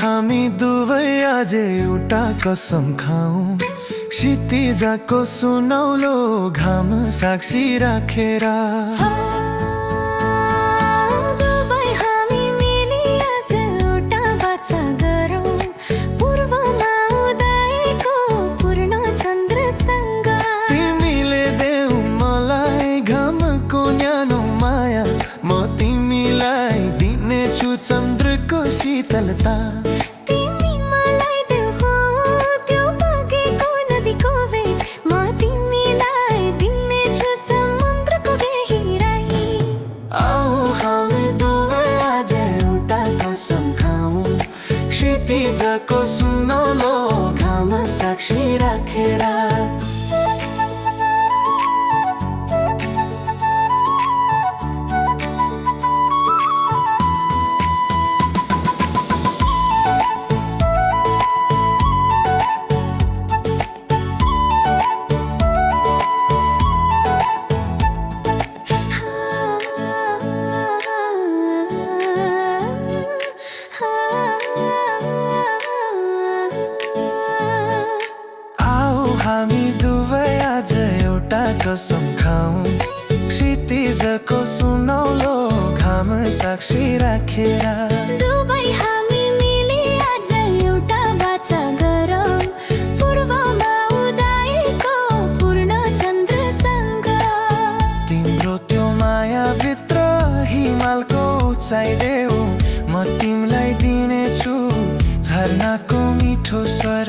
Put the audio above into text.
हामी दुवै आज एउटा कसम खाऊ, क्षितिजको सुनौलो घाम साक्षी राखेर। दुवै हामी मिली आज एउटा बाचा गरौँ, पूर्वमा उदयको पूर्ण चन्द्रसँग। तिमीले देऊ मलाई घामको न्यानो माया, म तिमीलाई दिनेछु चन्द्रको शीतलता। तिमी मलाई देऊ त्यो बगेको नदीको वेग, म तिमीलाई दिनेछु समुद्रको गहिराई। आऊ हामी दुवै आज एउटा कसम खाऊ, क्षितिजको सुनौलो घाम साक्षी राखेर। हामी दुवै आज एउटा कसम खाऊ, क्षितिजको सुनौलो घाम साक्षी राखेर। दुवै हामी मिली आज एउटा बाचा गरौँ, पूर्वमा उदयको पूर्ण चन्द्रसँग। तिम्रो त्यो मायाभित्र हिमालको उचाइ देऊ, म तिमीलाई दिनेछु झरनाको मिठो स्वर।